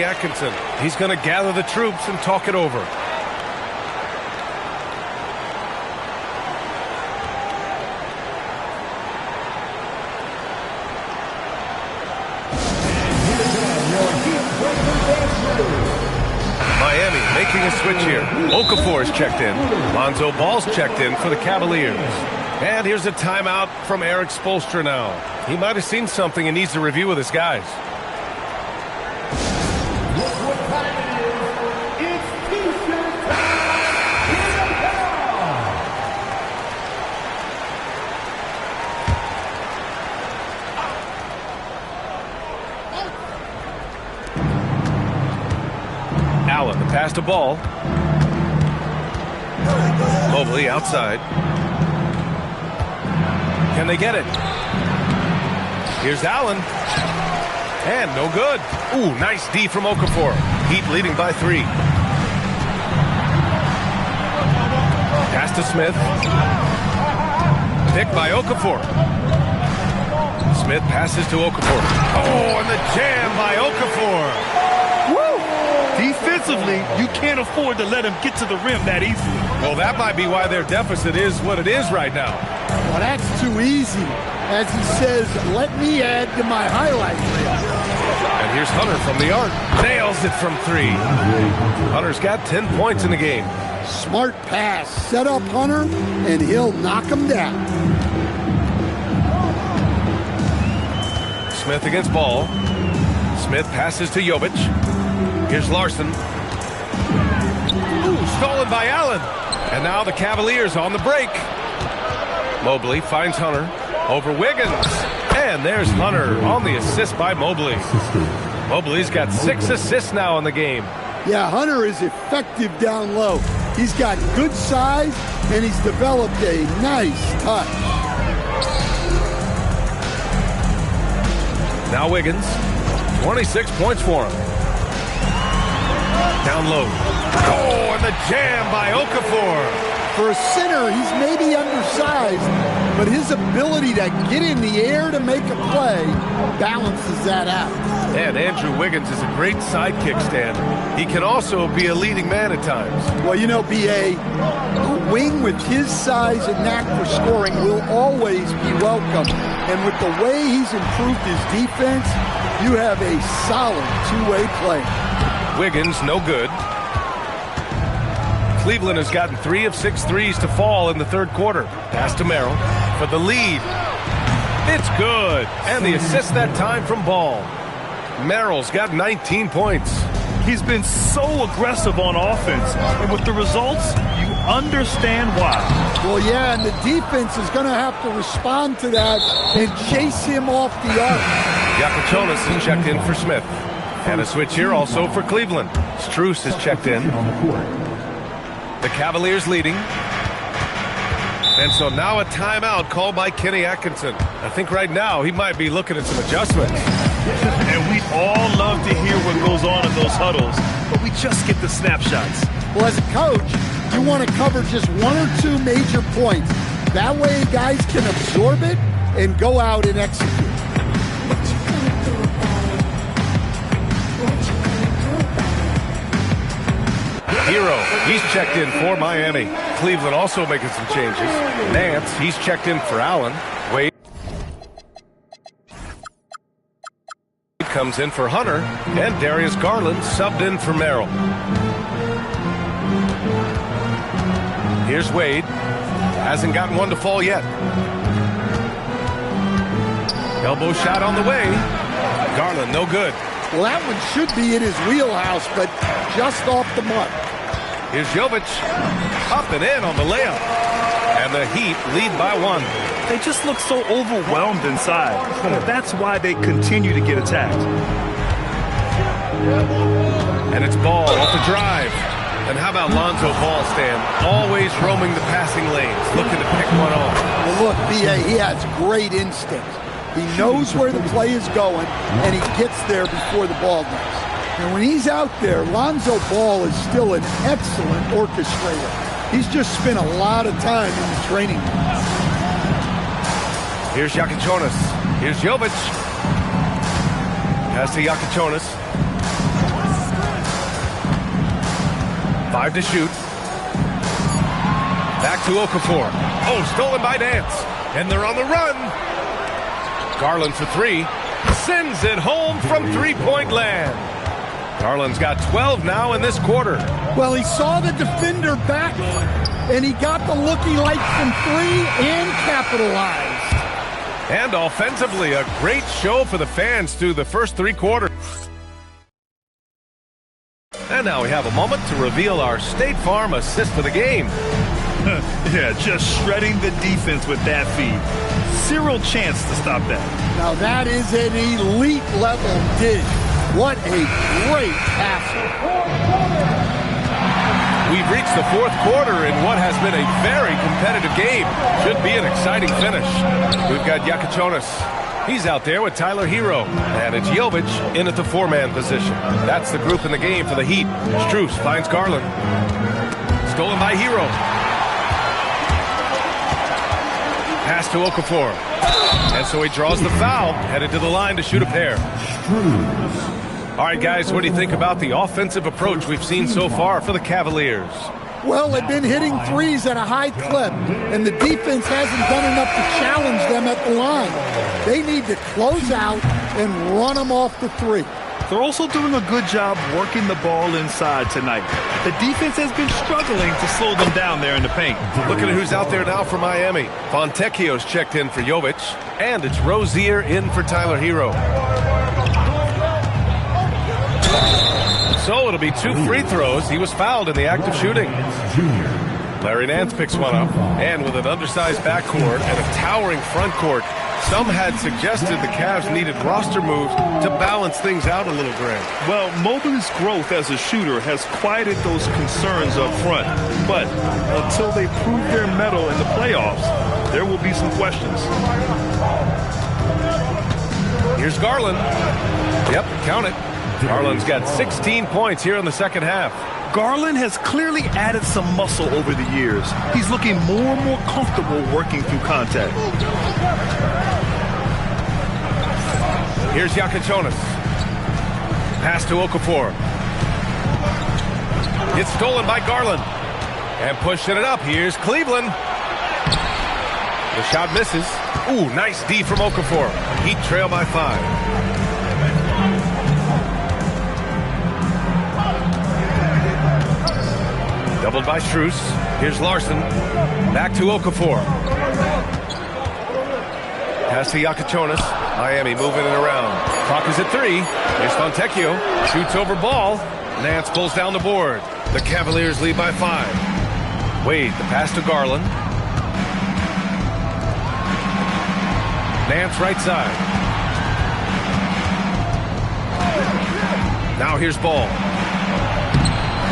Atkinson. He's going to gather the troops and talk it over. Miami making a switch here. Okafor is checked in. Lonzo Ball's checked in for the Cavaliers. And here's a timeout from Erik Spoelstra now. He might have seen something and needs to review with his guys. Allen, the pass to Ball. Mobley outside. Can they get it? Here's Allen. And no good. Ooh, nice D from Okafor. Heat leading by 3. Pass to Smith. Pick by Okafor. Smith passes to Okafor. Oh, and the jam by Okafor. Defensively, you can't afford to let him get to the rim that easily. Well, that might be why their deficit is what it is right now. Well, that's too easy. As he says, let me add to my highlight reel. And here's Hunter from the arc. Nails it from 3. Hunter's got 10 points in the game. Smart pass. Set up Hunter, and he'll knock him down. Smith against Ball. Smith passes to Jovic. Here's Larson. Ooh, stolen by Allen. And now the Cavaliers on the break. Mobley finds Hunter over Wiggins. And there's Hunter on the assist by Mobley. Mobley's got 6 assists now in the game. Yeah, Hunter is effective down low. He's got good size, and he's developed a nice touch. Now Wiggins. 26 points for him. Down low. Oh, and the jam by Okafor. For a center, he's maybe undersized, but his ability to get in the air to make a play balances that out. And Andrew Wiggins is a great sidekick, Stan. He can also be a leading man at times. Well, you know, B.A., a wing with his size and knack for scoring will always be welcome. And with the way he's improved his defense, you have a solid two-way player. Wiggins, no good. Cleveland has gotten 3 of 6 threes to fall in the third quarter. Pass to Merrill for the lead. It's good. And the assist that time from Ball. Merrill's got 19 points. He's been so aggressive on offense, and with the results, you understand why. Well, yeah, and the defense is going to have to respond to that and chase him off the arc. Yakachonis is checked in for Smith. And a switch here also for Cleveland. Strus is checked in. The Cavaliers leading. And so now a timeout called by Kenny Atkinson. I think right now he might be looking at some adjustments. And we all love to hear what goes on in those huddles, but we just get the snapshots. Well, as a coach, you want to cover just 1 or 2 major points. That way guys can absorb it and go out and execute. Hero, he's checked in for Miami. Cleveland also making some changes. Nance, he's checked in for Allen. Wade comes in for Hunter. And Darius Garland subbed in for Merrill. Here's Wade. Hasn't gotten one to fall yet. Elbow shot on the way. Garland, no good. Well, that one should be in his wheelhouse, but just off the mark. Here's Jovic, up and in on the layup. And the Heat lead by 1. They just look so overwhelmed inside. That's why they continue to get attacked. And it's Ball off the drive. And how about Lonzo Ball, Stan? Always roaming the passing lanes, looking to pick one off. Well, look, B.A., he has great instincts. He knows where the play is going, and he gets there before the ball does. And when he's out there, Lonzo Ball is still an excellent orchestrator. He's just spent a lot of time in the training room. Here's Yakachonis. Here's Jovic. Pass to Yakachonis. 5 to shoot. Back to Okafor. Oh, stolen by Nance. And they're on the run. Garland for 3. Sends it home from three-point land. Garland's got 12 now in this quarter. Well, he saw the defender back, and he got the looky light from 3 and capitalized. And offensively, a great show for the fans through the first 3 quarters. And now we have a moment to reveal our State Farm assist for the game. Yeah, just shredding the defense with that feed. Zero chance to stop that. Now that is an elite level dig. What a great passer. We've reached the 4th quarter in what has been a very competitive game. Should be an exciting finish. We've got Yakachonis. He's out there with Tyler Hero. And it's Jovic in at the 4-man position. That's the group in the game for the Heat. Strus finds Garland. Stolen by Hero. Pass to Okafor. And so he draws the foul, headed to the line to shoot a pair. All right, guys, what do you think about the offensive approach we've seen so far for the Cavaliers? Well, they've been hitting threes at a high clip, and the defense hasn't done enough to challenge them at the line. They need to close out and run them off the 3. They're also doing a good job working the ball inside tonight. The defense has been struggling to slow them down there in the paint. Looking at who's out there now for Miami. Fontecchio's checked in for Jovic, and it's Rozier in for Tyler Hero. So it'll be 2 free throws. He was fouled in the act of shooting. Larry Nance picks one up, and with an undersized backcourt and a towering front court, some had suggested the Cavs needed roster moves to balance things out a little, Grant. Well, Mobley's growth as a shooter has quieted those concerns up front. But until they prove their mettle in the playoffs, there will be some questions. Here's Garland. Yep, count it. Garland's got 16 points here in the second half. Garland has clearly added some muscle over the years. He's looking more and more comfortable working through contact. Here's Yakachonis. Pass to Okafor. It's stolen by Garland. And pushing it up, here's Cleveland. The shot misses. Ooh, nice D from Okafor. Heat trail by 5. Doubled by Strus. Here's Larson. Back to Okafor. Pass to Yakachonis. Miami moving it around. Clock is at 3. Here's Fontecchio. Shoots over ball. Nance pulls down the board. The Cavaliers lead by 5. Wade, the pass to Garland. Nance right side. Now here's Ball.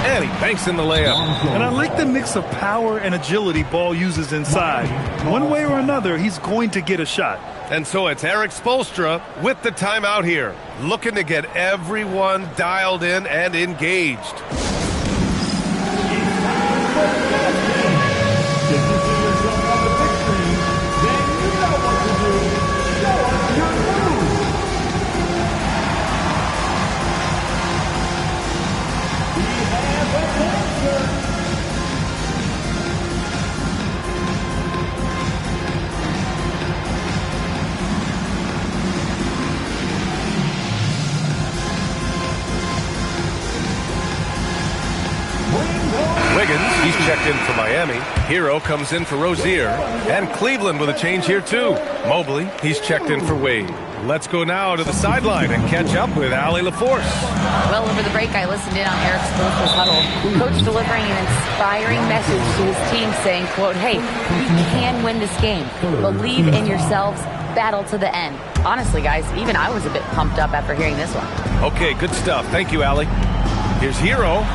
And he banks in the layup. And I like the mix of power and agility Ball uses inside. One way or another, he's going to get a shot. And so it's Eric Spoelstra with the timeout here, looking to get everyone dialed in and engaged. He's checked in for Miami. Hero comes in for Rozier. And Cleveland with a change here, too. Mobley, he's checked in for Wade. Let's go now to the sideline and catch up with Allie LaForce. Well, over the break, I listened in on Eric Spoelstra's huddle. Coach delivering an inspiring message to his team saying, quote, hey, we can win this game. Believe in yourselves. Battle to the end. Honestly, guys, even I was a bit pumped up after hearing this one. Okay, good stuff. Thank you, Allie. Here's Hero.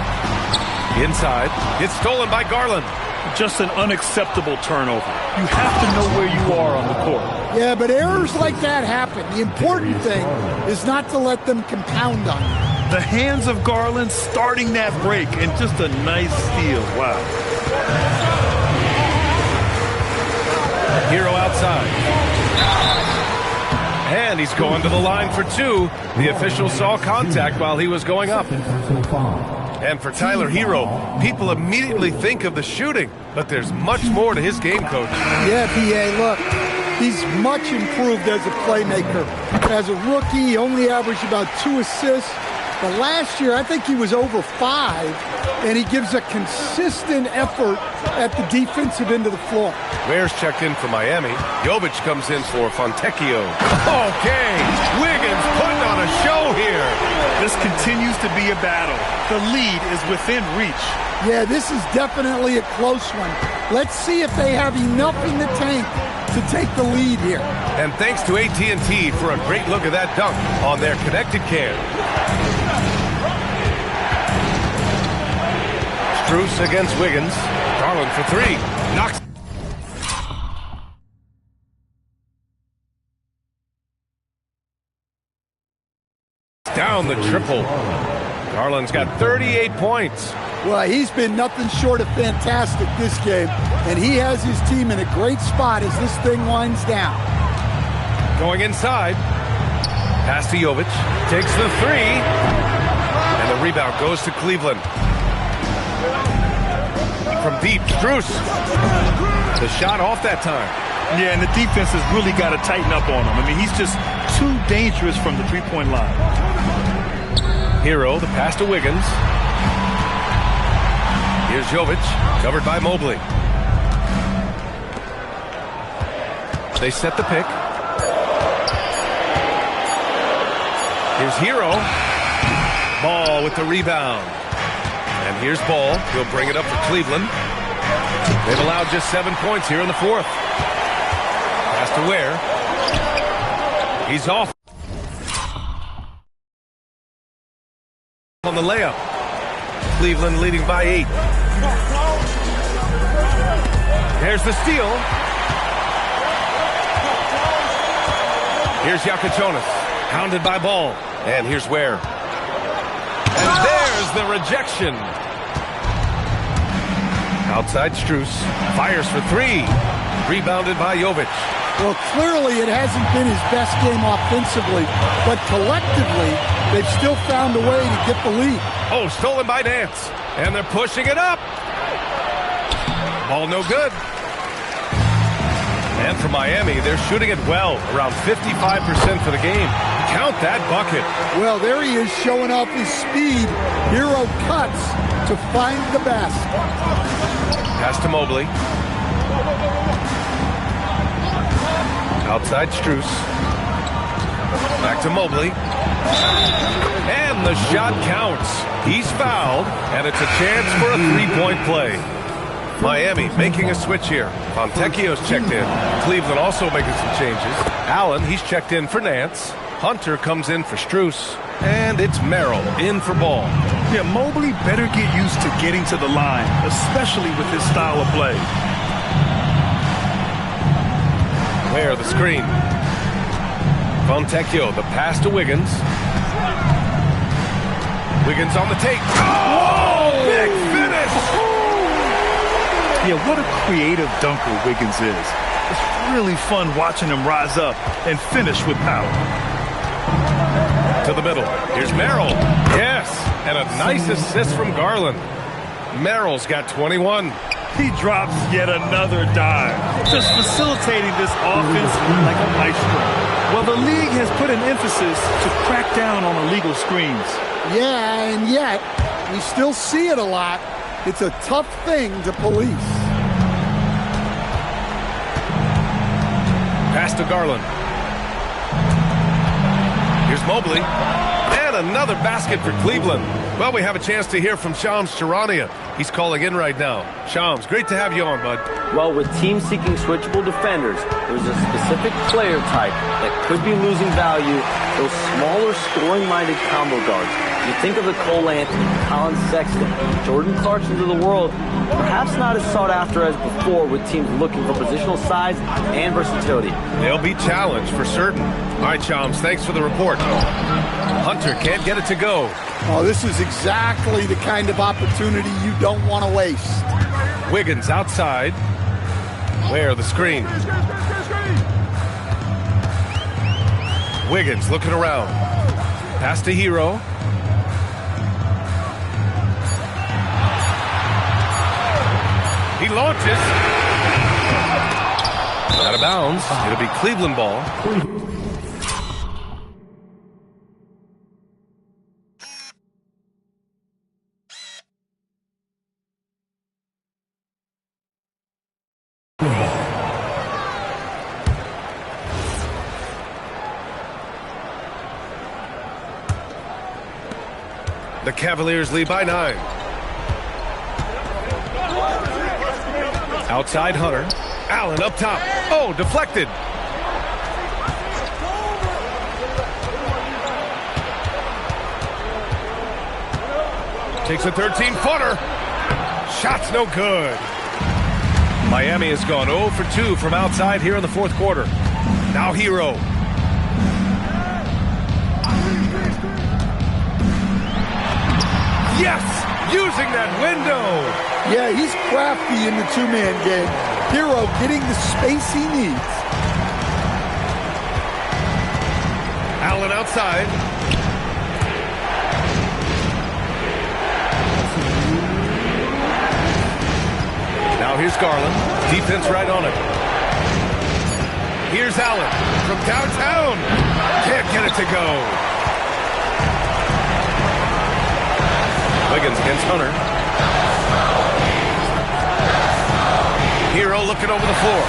Inside. It's stolen by Garland. Just an unacceptable turnover. You have to know where you are on the court. Yeah, but errors like that happen. The important thing is not to let them compound on you. The hands of Garland starting that break, and just a nice steal. Wow. Hero outside. And he's going to the line for 2. The official saw contact while he was going up. And for Tyler Hero, people immediately think of the shooting, but there's much more to his game, Coach. Yeah, P.A., look, he's much improved as a playmaker. As a rookie, he only averaged about 2 assists. But last year, I think he was over 5, and he gives a consistent effort at the defensive end of the floor. Ware's checked in for Miami. Jovic comes in for Fontecchio. Okay, Wiggins putting on a show here. This continues to be a battle. The lead is within reach. Yeah, this is definitely a close one. Let's see if they have enough in the tank to take the lead here. And thanks to AT&T for a great look at that dunk on their connected cam. Strus against Wiggins. Garland for 3. Knocks. Down the triple. Garland's got 38 points. Well, he's been nothing short of fantastic this game, and he has his team in a great spot as this thing winds down. Going inside. Pass to Jovic. Takes the 3. And the rebound goes to Cleveland. From deep, Strus. The shot off that time. Yeah, and the defense has really got to tighten up on him. I mean, he's just too dangerous from the three-point line. Hero, the pass to Wiggins. Here's Jovic, covered by Mobley. They set the pick. Here's Hero. Ball with the rebound. And here's Ball. He'll bring it up for Cleveland. They've allowed just 7 points here in the 4th. Pass to Ware. He's off on the layup. Cleveland leading by 8. There's the steal. Here's Jakučonis, hounded by Ball. And here's Ware. And there's the rejection. Outside Strus. Fires for 3. Rebounded by Jovic. Well, clearly it hasn't been his best game offensively, but collectively, they've still found a way to get the lead. Oh, stolen by Nance. And they're pushing it up. Ball no good. And for Miami, they're shooting it well, around 55% for the game. Count that bucket. Well, there he is showing off his speed. Hero cuts to find the basket. Pass to Mobley. Outside Strus. Back to Mobley. And the shot counts. He's fouled, and it's a chance for a 3-point play. Miami making a switch here. Fontecchio's checked in. Cleveland also making some changes. Allen, he's checked in for Nance. Hunter comes in for Strus. And it's Merrill in for Ball. Yeah, Mobley better get used to getting to the line, especially with his style of play. Ware the screen. Fontecchio, the pass to Wiggins. Wiggins on the take. Oh, big finish! Yeah, what a creative dunker Wiggins is. It's really fun watching him rise up and finish with power. To the middle. Here's Merrill. Yes, and a nice assist from Garland. Merrill's got 21. He drops yet another dive, just facilitating this offense like a maestro. Well, the league has put an emphasis to crack down on illegal screens. Yeah, and yet, we still see it a lot. It's a tough thing to police. Pass to Garland. Here's Mobley. And another basket for Cleveland. Well, we have a chance to hear from Shams Charania. He's calling in right now. Shams, great to have you on, bud. Well, with teams seeking switchable defenders, there's a specific player type that could be losing value, those smaller scoring-minded combo guards. You think of the Cole Anthony, Colin Sexton, Jordan Clarksons of the world, perhaps not as sought after as before with teams looking for positional size and versatility. They'll be challenged for certain. All right, Shams, thanks for the report. Hunter can't get it to go. Oh, this is exactly the kind of opportunity you don't want to waste. Wiggins outside. Ware the screen. Wiggins looking around. Pass to Hero. launches. Out of bounds. It'll be Cleveland ball. The Cavaliers lead by 9. Outside Hunter. Allen up top. Oh, deflected. Takes a 13-footer. Shot's no good. Miami has gone 0 for 2 from outside here in the fourth quarter. Now Hero. Yes! Using that window! Yeah, he's crafty in the two-man game. Hero getting the space he needs. Allen outside. Now here's Garland. Defense right on it. Here's Allen from downtown. Can't get it to go. Wiggins against Hunter. Hero looking over the floor.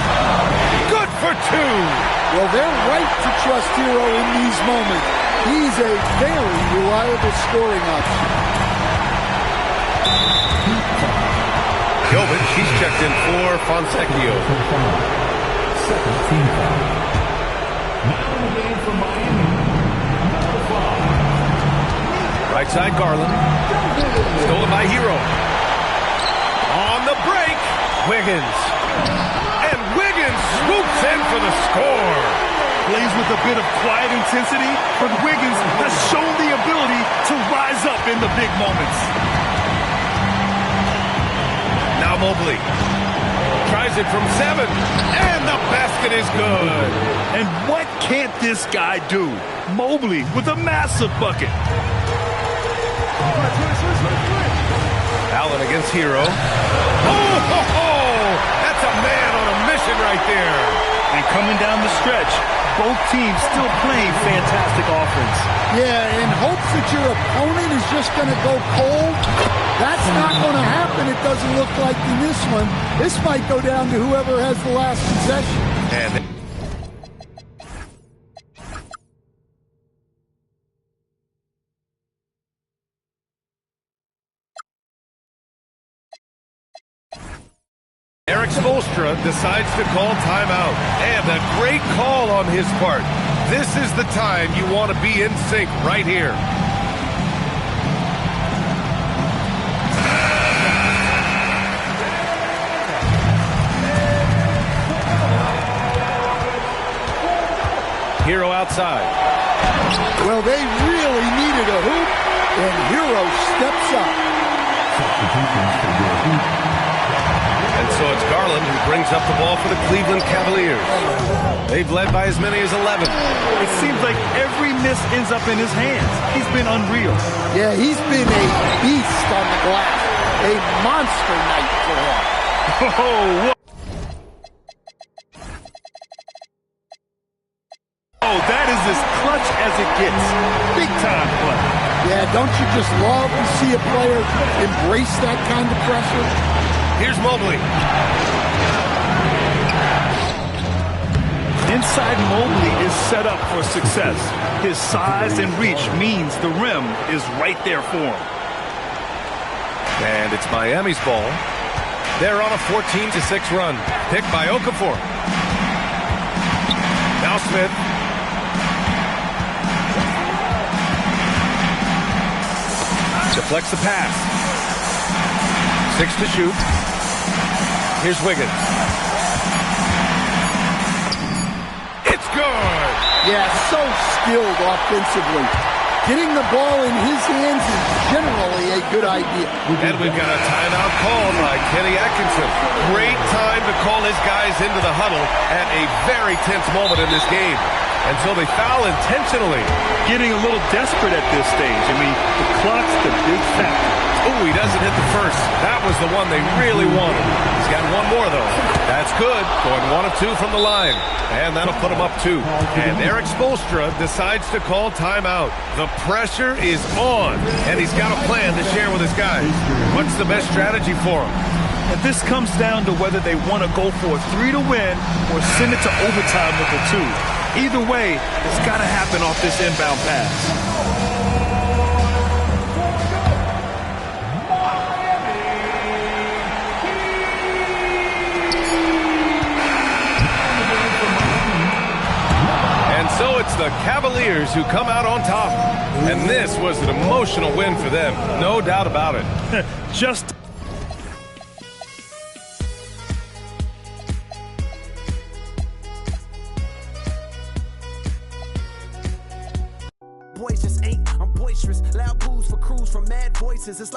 Good for 2. Well, they're right to trust Hero in these moments. He's a very reliable scoring option. Jovic, he's checked in for Fontecchio. Second team foul. Now in the game for Miami, number 5. Right side Garland. Stolen by Hero. On the break, Wiggins. And Wiggins swoops in for the score. Plays with a bit of quiet intensity, but Wiggins has shown the ability to rise up in the big moments. Now Mobley. Tries it from 7. And the basket is good. And what can't this guy do? Mobley with a massive bucket. Allen against Hero. Oh, ho, ho! That's a man on a mission right there. And coming down the stretch, both teams still playing fantastic offense. Yeah, in hopes that your opponent is just going to go cold. That's not going to happen, it doesn't look like in this one. This might go down to whoever has the last possession. And Erik Spoelstra decides to call timeout. And a great call on his part. This is the time you want to be in sync right here. Hero outside. Well, they really needed a hoop, and Hero steps up. And so it's Garland who brings up the ball for the Cleveland Cavaliers. They've led by as many as 11. It seems like every miss ends up in his hands. He's been unreal. Yeah, he's been a beast on the glass. A monster night for him. Oh, what? Oh, that is as clutch as it gets. Big time clutch. Yeah, don't you just love to see a player embrace that kind of pressure? Here's Mobley. Inside Mobley is set up for success. His size and reach means the rim is right there for him. And it's Miami's ball. They're on a 14-6 run. Picked by Okafor. Now Smith. Deflects the pass. 6 to shoot. Here's Wiggins. It's good! Yeah, so skilled offensively. Getting the ball in his hands is generally a good idea. And we've got a timeout called by Kenny Atkinson. Great time to call his guys into the huddle at a very tense moment in this game. And so they foul intentionally. Getting a little desperate at this stage. I mean, the clock's the big factor. he doesn't hit the first. That was the one they really wanted. He's got one more, though. That's good. Going 1 of 2 from the line. And that'll put him up 2. And Erik Spoelstra decides to call timeout. The pressure is on, and he's got a plan to share with his guys. What's the best strategy for him? And this comes down to whether they want to go for a 3 to win or send it to overtime with a 2. Either way, it's got to happen off this inbound pass. So it's the Cavaliers who come out on top. And this was an emotional win for them. No doubt about it. Just boys just ain't. I'm boisterous. Loud booze for crews from mad voices. It's like